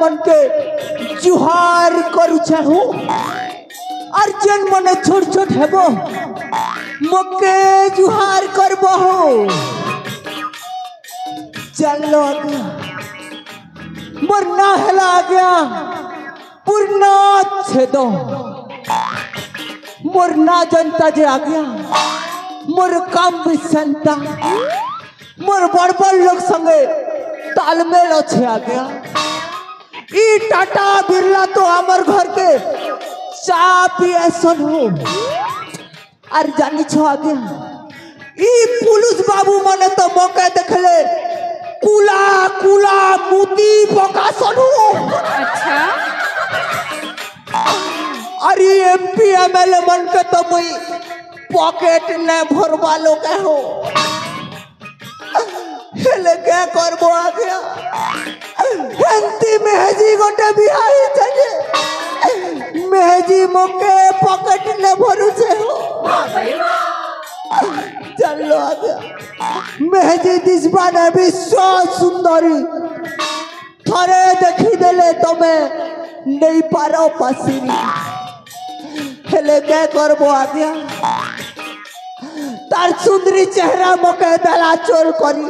मन के जुहार करू चाहू और जेन मने छोट छोट हेबो मके जुहार करबो चलो आगे मोर ना हेला गया पूर्णा छेदो मोर ना जनता जे आ गया मोर काम भी संता मोर बड़ बड़ लोग संगे तालमेल अच्छे आ गया ई टाटा बिरला तो आमर घर के चा पिए सन हो और जानी छो आ गया ई पुलिस बाबू मने तो मौके देखले कुला कुला मुती पका सन हो। अच्छा अरे एमपी एमएलए मन के तो मुई पॉकेट ने भरवा लो के हो हेले क्या करबो आ गया हेंती मेहजी गोटे बिहारी चले मेहजी मोके पॉकेट ने भरू से हो चलो आ गया मेहजी दिसबा ने विश्व सुंदरी थरे देखी देले तमें नहीं पारो पसीनी हेले क्या करबो आ गया तार सुंदरी चेहरा मके दला चोर करी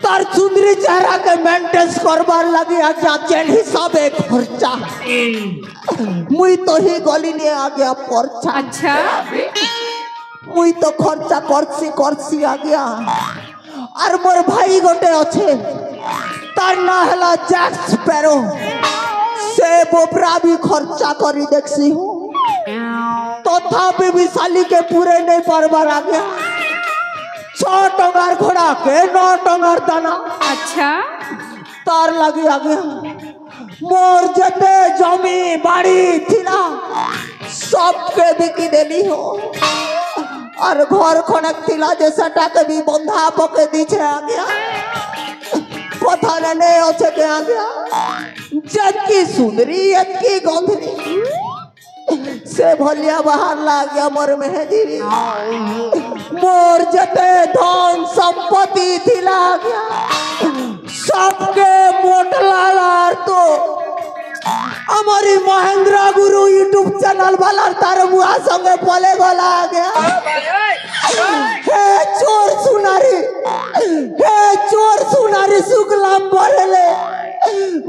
तार सुंदरी चेहरा के मेंटेन करबार लगी आ गया जेन हिसाबे खर्चा मुई तो ही गली ने आ गया पर्चा। अच्छा मुई तो खर्चा करसी आ गया और मोर भाई गोटे अच्छे तार ना हला जैक्स पैरो से बोबरा भी खर्चा करी देखसी हूँ तथापि भी साली के पूरे नहीं परबार आ गया 6 टंगार घोड़ा के 9 टंगार दाना। अच्छा तार लगी आ गया मोर जते जमी बाड़ी थिला सबके बिकी देली हो और घर खनक थिला जैसा टाके भी बंधा पके दीछे आ गया कथा ने अच्छे के आ गया जबकि सुंदरी यदकी गंधरी से भलिया बाहर ला गया मोर मेहदी मोर जते धन संपत्ति थिला गया सबके मोटला लार तो हमारी महेंद्र गुरु यूट्यूब चैनल वाला तार मुआ संगे बोले गला आ गया हे चोर सुनारी शुक्लाम बोले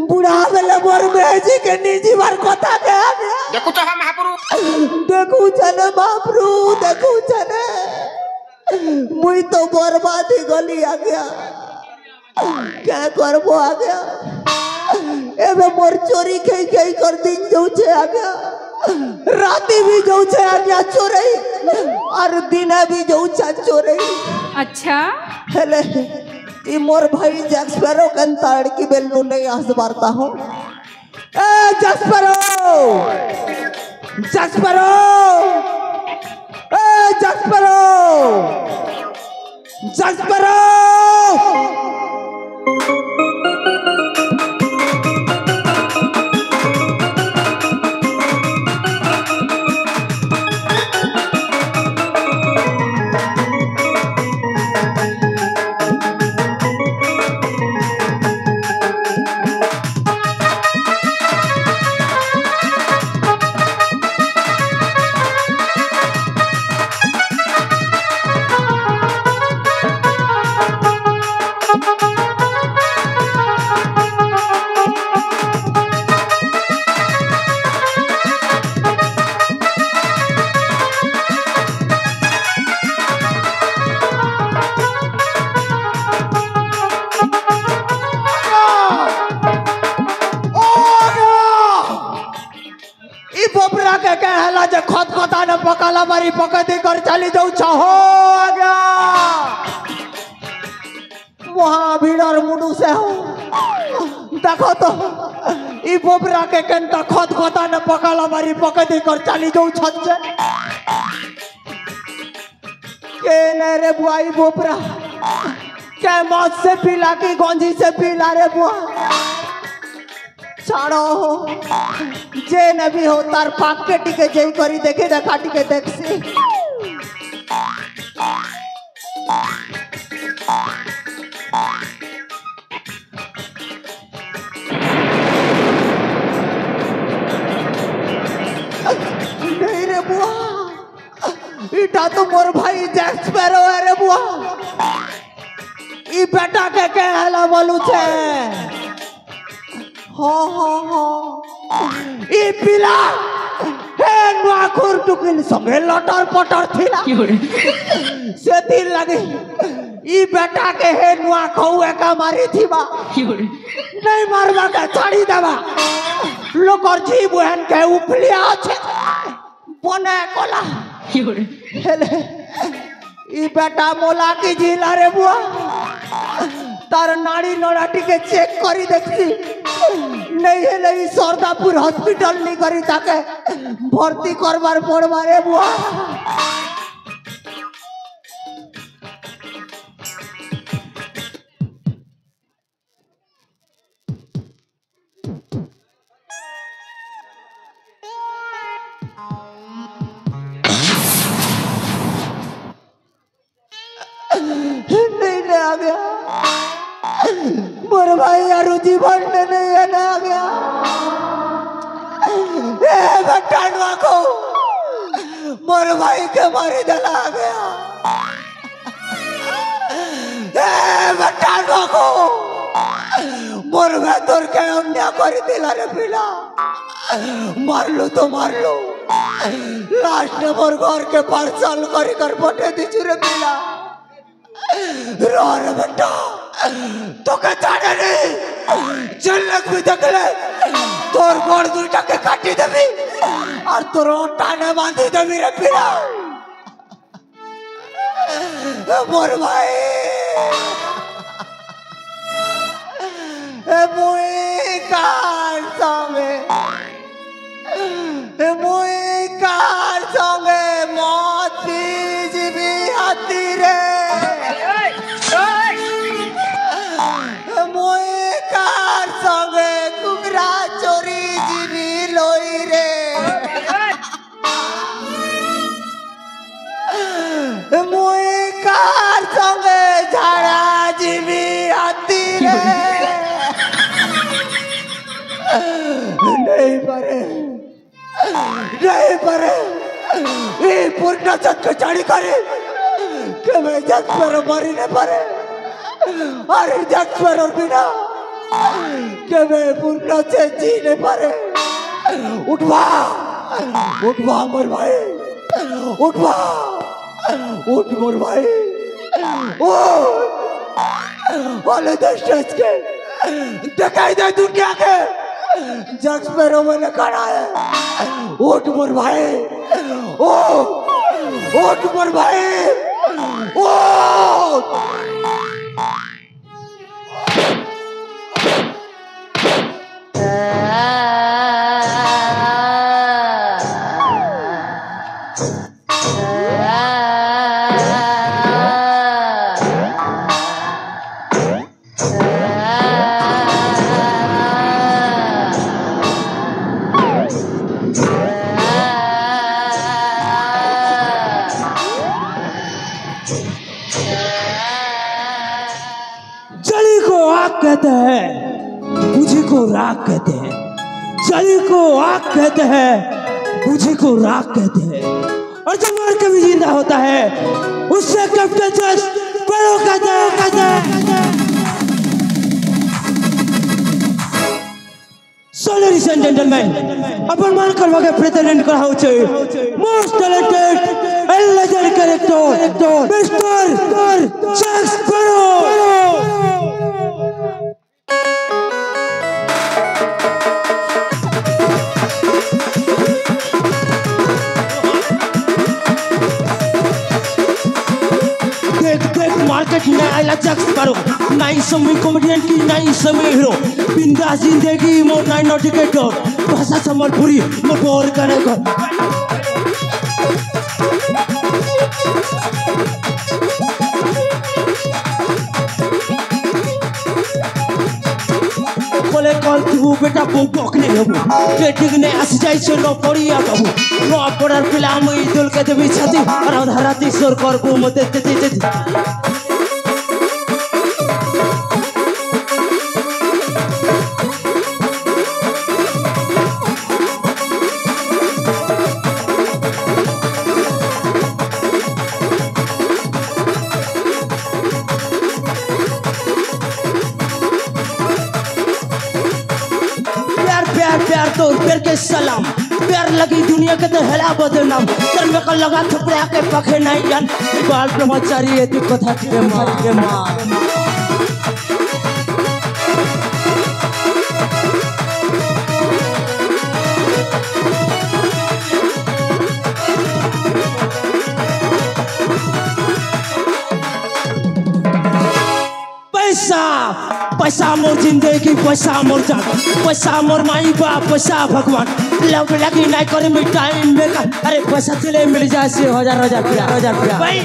बुढ़ा बेले मोर मेहजी के निजी बार कथा के आ गया देखू तो हम महापुरु देखू चले महापुरु देखू चले मुई तो बर्बादी गली आ गया क्या करबो आ गया एबे मोर चोरी कई कई कर दिन जाऊचे आ गया राती भी जाऊचे आ गया चोरी और दिन भी जाऊचा चोरी। अच्छा हेले ई मोर भाई जैक्सपेरो कंताड़ की बेलू नहीं आस मारता हूँ ए जैक्सपेरो जैक्सपेरो ए जैक्सपेरो जैक्सपेरो पकाला बारी पकड़ कर चली जाऊ छहो आ गया वहाँ भीड़ मुडू से हो देखो तो ई बोबरा के केंटा खत खता ने पकाला बारी पकड़ कर चली जाऊ छत से के ने रे बुआई बोबरा के मौत से पीला की गंजी से पीला रे बुआ छाड़ो जे न भी हो तार पाक के टिके जेई करी देखे देखा टिके देखसी ई जैक्स पेरो रे बुआ ई बेटा के हला बोलू छे हो ई पिला हे नुआखुर टुकिल संगे लटर पटर थिला से दिल लगे ई बेटा के हे नुआ खौए का मारी थीबा नहीं मारबा के छाड़ी देबा लोकर जीव बहन के उपलिया छे बने कोला हेले ई बेटा मोला की जिला रे बुआ तार नाड़ी नड़ाटी के चेक करी देखी नहीं हेले ई सरदापुर हॉस्पिटल नहीं करी ताके भर्ती करबार पड़बा रे बुआ नहीं आ गया मोर भाई यार जीवन में नहीं है ना आ गया ए बेटा नुआ को मोर भाई के मारी दला आ गया ए बेटा नुआ को मोर भीतर के अन्या कर दिला रे पिला मार लो तो मार लो लास्ट में मोर घर के पार्सल कर पटे दीजू रे पिला रो रे बेटा तो के जाने नहीं चलक भी देख ले तोर गोड़ दुईटा के काटी देबी और तोर टाने बांधी देबी रे पिला मोर भाई ए मुई कार संगे मौत जीवी हाथी रे कार संगे कुकरा चोरी जीवी लोई रे मुई कार संगे झाड़ा जीवी हाथी रे नहीं परे ये पूर्ण जग के चाड़ी करे कि मैं जग पर मरी नहीं परे अरे जग पर और बिना कि मैं पूर्ण से जी नहीं परे उठवा मोर भाई उठवा उठ मोर भाई वाले दस्तेज के दिखाई दे दुनिया के जग पर मैंने खड़ा है उठ मोर भाई उठ मोर भाई जली को आग कहते हैं बुझी को राख कहते हैं जली को आग कहते हैं बुझी को राख कहते हैं और जब मर के भी जिंदा होता है उससे कैप्टन जज बड़ो कहते हैं So ladies and gentlemen, अपन मान करवा के प्रेजेंट करा हो चाहिए most talented and legend character mister Jack Sparrow market में आयला जैक स्पैरो नाई समय कॉमेडियन की नाई समय हीरो बिंदास जिंदगी मोर नाई नोटिकेटर भाषा संबलपुरी मोर बोर करे को बोले कल तू बेटा बक नहीं हबू पेटिंग ने आस जाई छ न पड़िया बाबू न पड़ार पिला हम इदुल के देबी छाती और आधा राती सोर करबो मते ते प्यार तो प्यार के सलाम प्यार लगी दुनिया के तो हेला बदनाम तर में कल लगा थपड़ा के पखे नहीं जान बाल ब्रह्मचारी है तू कथा के मां पैसा मोर जिंदगी पैसा मोर जान पैसा मोर माई बाप पैसा भगवान लव लगी नहीं करे में टाइम बेकार अरे पैसा चले मिल जाए से हजार रुपया भाई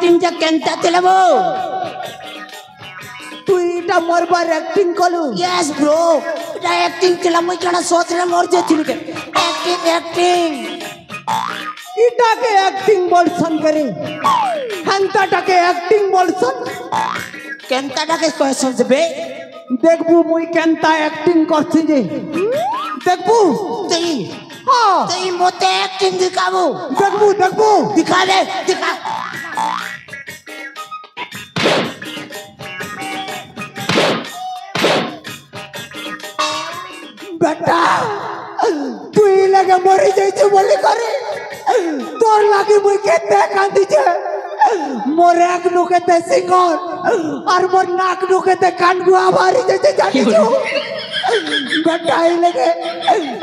एक्टिंग जा केंता तेलबो तू इटा मोरबार एक्टिंग कलु यस ब्रो इटा एक्टिंग केला मुई कना सोच रे मोर जे थिलके एक्टिंग इटा के एक्टिंग बोलसन करे हंता टाके एक्टिंग बोलसन केंता टाके क्वेश्चन बे देखबू मुई केंता एक्टिंग करछि जे देखबू तेई हां तेई मोते एक्टिंग दिखाबो देखबू दिखा दे दिखा बेटा तू ही लगे मरी जाइछु बोली करे तोर लागी मुई केते कांदी छे मोर एक नुकेते सिंगर और मोर नाक नुकेते कान गुआ भारी जैसे जानी छु बेटा ही लगे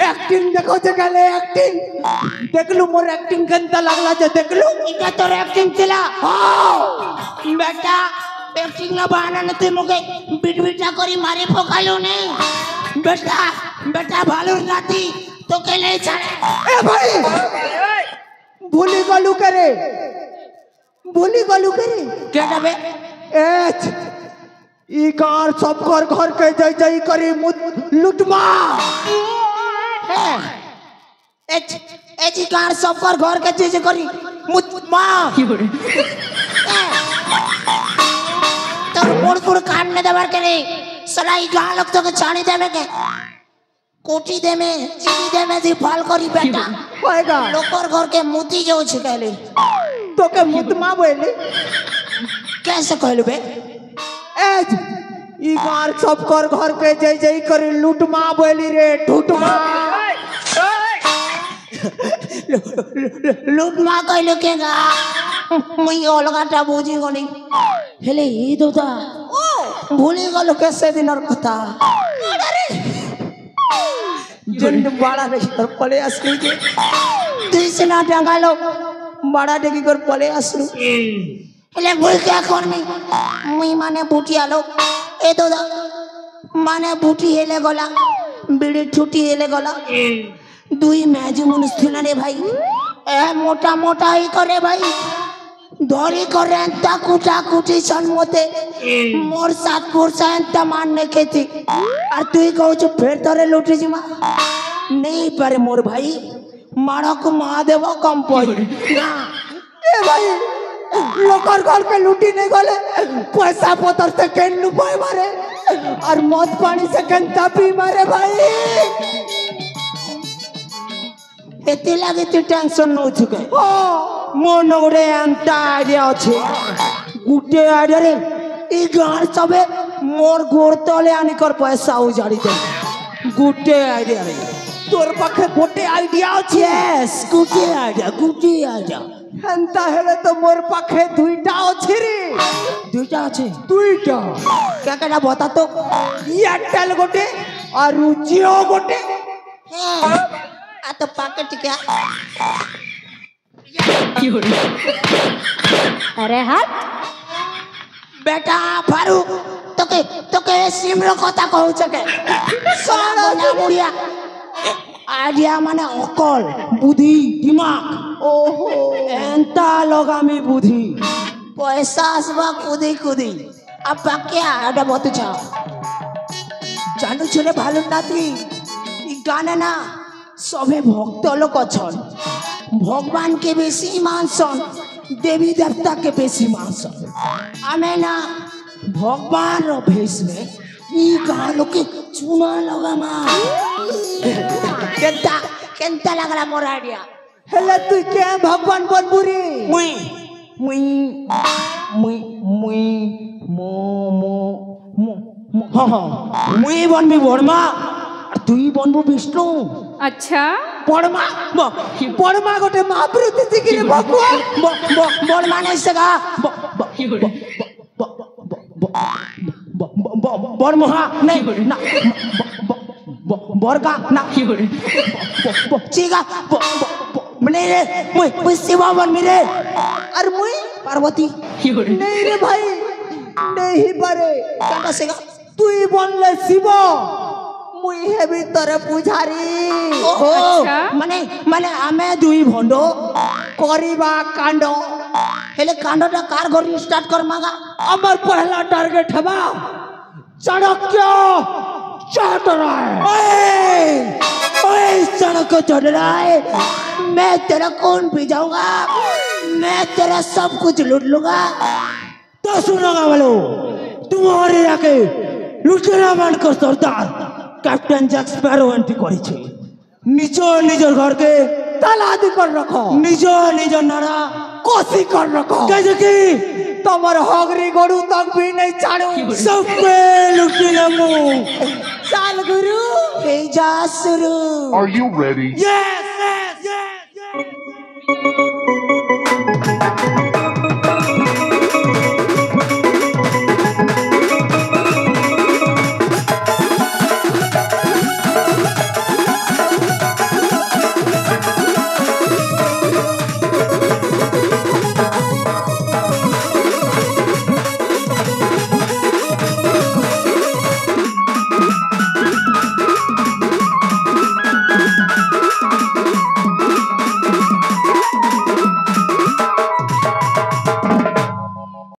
एक्टिंग देखो जे गले एक्टिंग देखलू मोर एक्टिंग केंता लागला जे देखलू इटा तोर एक्टिंग चला हां बेटा एक्टिंग ना बहाना नते मोके बिटबिटा करी मारे फोकालो ने बेटा भालू नाती तो के नहीं छाड़े ए भाई भूली गलू करे केटा बे एच ई कार सब घर के जय जय करी लुटमा एच ई कार सब घर के जय जय करी मुतमा तो मोड़ कान ने दबार करे सला ई गां लोग तो के छानी देवे के कोटी दे में चीनी दे में जी फल करी बेटा होएगा लोकर घर के मोती जो छिकले तो के मुतमा बोले कैसे कहलु बे एज ई गार सब घर के जय जय करी लुटमा बोली रे ठुटमा लुटमा कहलु के गा मुई अलगाटा बुझी गनी हेले ई दोदा भूली गलो कैसे दिन और कथा जंड बड़ा रे तर पले असली के तुझसे ना टांगालो बड़ा डेगी कर पले असलू हेले मुई क्या करनी मुई माने बूटी आलो ए दोदा माने बूटी हेले गला बिड़ी छुटी हेले गला दुई मैजी मुनिस थिला रे भाई ए मोटा मोटा ही करे भाई धरी करे ता कुटा कुटी सन मोते मोर साथ पुरसा ता मानने के थी और तू ही कहू फिर तोरे लूटी जिमा नहीं पर मोर भाई मारा को महादेव कम पड़ी ए भाई लोकर घर के लूटी नहीं गले पैसा पतर से केन लुपाए मारे और मौत पानी से केन तापी मारे भाई एते लागे तू टेंशन न उठके मोन गोटे एंता आइडिया अच्छे गुटे आइडिया रे ई गार सबे मोर गोर तले आनी कर पैसा उजाड़ी दे गुटे आइडिया रे तोर पाखे गोटे आइडिया अछि यस गुटे आइडिया हंता हेले तो मोर पाखे दुईटा अछि रे दुईटा अछि दुईटा क्या कहना बता तो एयरटेल गोटे और जियो गोटे आ तो पाके क्या अरे हाँ बेटा फारूक तोके सिम रो कथा कहू छके साला ना बुढ़िया आइडिया माने अकल बुद्धि दिमाग ओहो एंता लगामी बुद्धि पैसा आसबा कुदी আব্বা কে এটা মত যাও জানো শুনে ভালো নাতি এই গানে না সবে ভক্ত লোক অছন ভগবানকে বেশি মানসন দেবী দেবতাকে বেশি মানসন আমি না ভগবান भेष में ई गालो के चूना लगा मा केंता लगला मोर आइडिया हेले तू के भगवान बनबुरी मुई मुई मुई मुई मो मो मो हाँ हाँ मुई बनबी बर्मा और तुई बनबू विष्णु अच्छा बर्मा बर्मा गोटे महाप्रति दिखिले भगवान बर्मा नहीं सगा बर्मा नहीं ना बरका ना चीगा नहीं रे मुई शिवा बन मेरे अरे मुई पार्वती नहीं रे भाई नहीं पारे काटा सेगा तू ही बनले शिव मुई हेबी तोरे पुजारी ओहो अच्छा। माने आमे दुई भंडो करिबा कांड हेले कांडटा कार गरी स्टार्ट कर मागा अमर पहला टारगेट हबा चाणक्य चढ़ रहा है ओए चाणक्य चढ़ रहा है मैं तेरा कौन पी जाऊंगा मैं तेरा सब कुछ लूट लूंगा तो सुनोगा वालों तुम्हारे आके लुटेरा बनकर सरदार कैप्टन जैक स्पैरो एंट्री करेছে निजो निजर घर के तालादी कर रखो निजो निजर नारा कोसी कर रखो कैसे की तमर हगरी गड़ू तक भी नहीं छाड़ू सब पे लुटे लमो चाल गुरु भेजा शुरू Are you ready? Yes yes yes